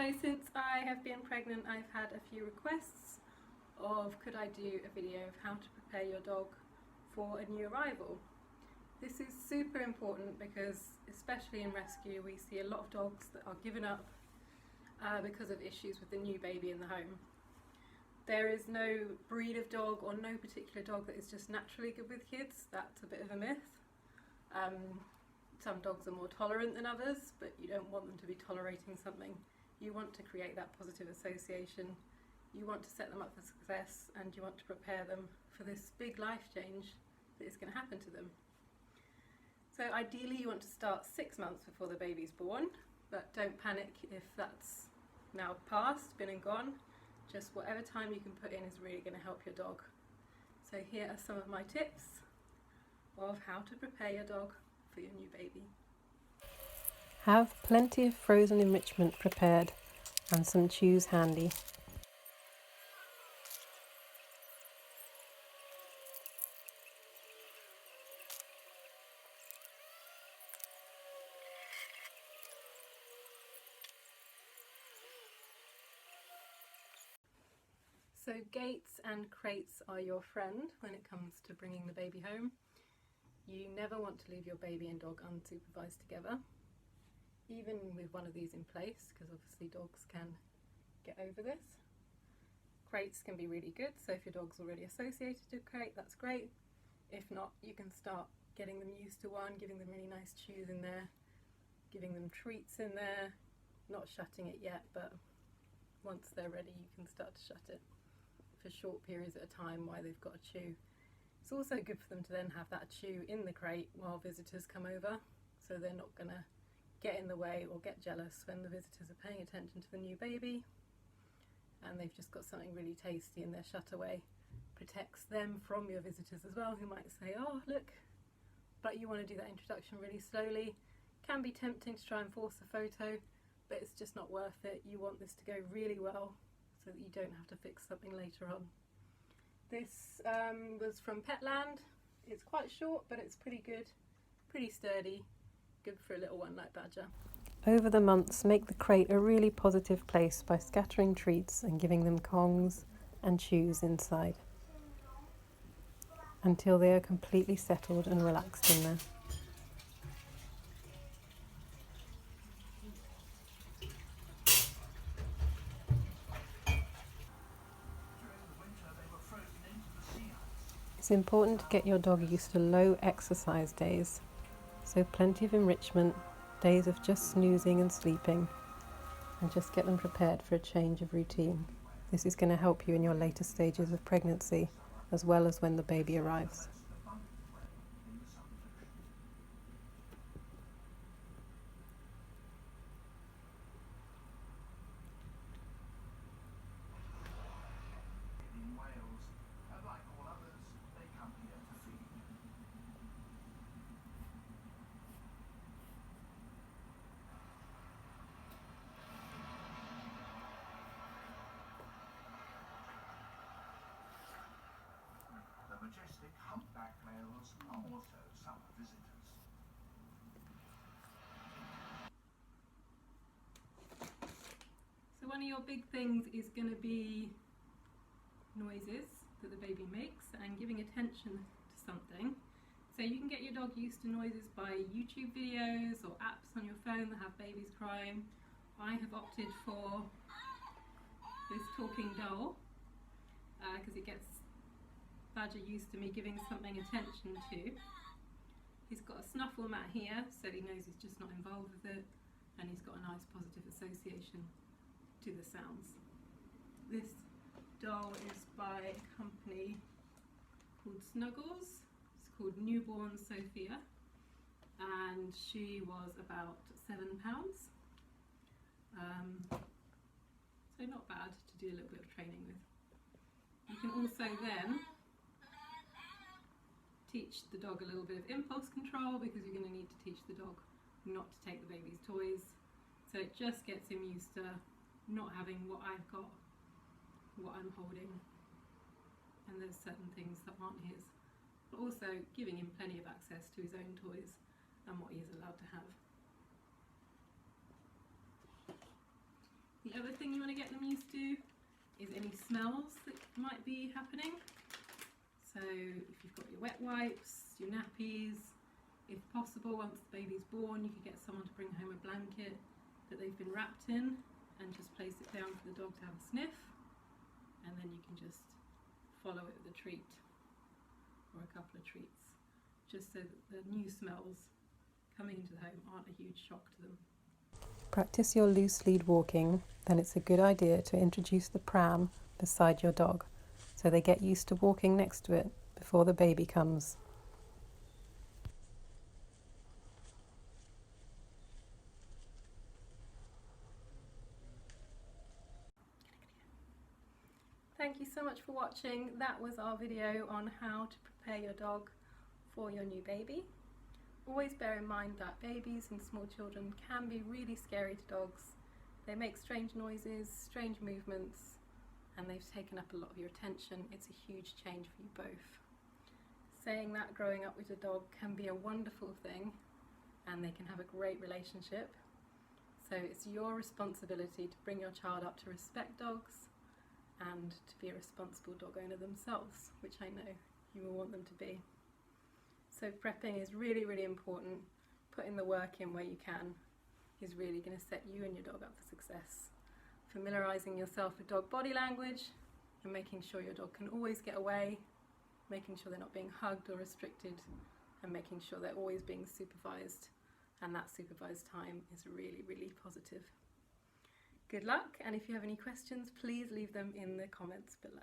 So since I have been pregnant, I've had a few requests of could I do a video of how to prepare your dog for a new arrival. This is super important because especially in rescue we see a lot of dogs that are given up because of issues with the new baby in the home. There is no breed of dog or no particular dog that is just naturally good with kids. That's a bit of a myth. Some dogs are more tolerant than others, but you don't want them to be tolerating something. You want to create that positive association. You want to set them up for success, and you want to prepare them for this big life change that is going to happen to them. So ideally you want to start 6 months before the baby's born, but don't panic if that's now past, been and gone. Just whatever time you can put in is really going to help your dog. So here are some of my tips of how to prepare your dog for your new baby. Have plenty of frozen enrichment prepared and some chews handy. So gates and crates are your friend when it comes to bringing the baby home. You never want to leave your baby and dog unsupervised together, even with one of these in place, because obviously dogs can get over this. Crates can be really good, so if your dog's already associated to a crate, that's great. If not, you can start getting them used to one, giving them really nice chews in there, giving them treats in there, not shutting it yet, but once they're ready you can start to shut it for short periods at a time while they've got a chew. It's also good for them to then have that chew in the crate while visitors come over, so they're not going to get in the way or get jealous when the visitors are paying attention to the new baby and they've just got something really tasty in their shut away. Protects them from your visitors as well, who might say, oh look, but you want to do that introduction really slowly. Can be tempting to try and force a photo, but it's just not worth it. You want this to go really well so that you don't have to fix something later on. This was from Petland. It's quite short, but it's pretty good, pretty sturdy, good for a little one like Badger. Over the months, make the crate a really positive place by scattering treats and giving them kongs and chews inside until they are completely settled and relaxed in there. It's important to get your dog used to low exercise days, so plenty of enrichment, days of just snoozing and sleeping, and just get them prepared for a change of routine. This is going to help you in your later stages of pregnancy as well as when the baby arrives. The majestic humpback males are also summer visitors. So one of your big things is going to be noises that the baby makes and giving attention to something. So you can get your dog used to noises by YouTube videos or apps on your phone that have babies crying. I have opted for this talking doll because it gets Badger used to me giving something attention to. He's got a snuffle mat here so he knows he's just not involved with it, and he's got a nice positive association to the sounds. This doll is by a company called Snuggles. It's called Newborn Sophia, and she was about £7. So not bad to do a little bit of training with. You can also then teach the dog a little bit of impulse control, because you're going to need to teach the dog not to take the baby's toys. So it just gets him used to not having what I've got, what I'm holding, and there's certain things that aren't his. But also giving him plenty of access to his own toys and what he is allowed to have. The other thing you want to get them used to is any smells that might be happening. So if you've got your wet wipes, your nappies, if possible once the baby's born you could get someone to bring home a blanket that they've been wrapped in and just place it down for the dog to have a sniff, and then you can just follow it with a treat or a couple of treats, just so that the new smells coming into the home aren't a huge shock to them. Practice your loose lead walking, then it's a good idea to introduce the pram beside your dog so they get used to walking next to it before the baby comes. Thank you so much for watching. That was our video on how to prepare your dog for your new baby. Always bear in mind that babies and small children can be really scary to dogs. They make strange noises, strange movements, and they've taken up a lot of your attention. It's a huge change for you both. Saying that, growing up with a dog can be a wonderful thing, and they can have a great relationship. So it's your responsibility to bring your child up to respect dogs and to be a responsible dog owner themselves, which I know you will want them to be. So prepping is really, really important. Putting the work in where you can is really going to set you and your dog up for success. Familiarising yourself with dog body language and making sure your dog can always get away, making sure they're not being hugged or restricted, and making sure they're always being supervised, and that supervised time is really, really positive. Good luck, and if you have any questions, please leave them in the comments below.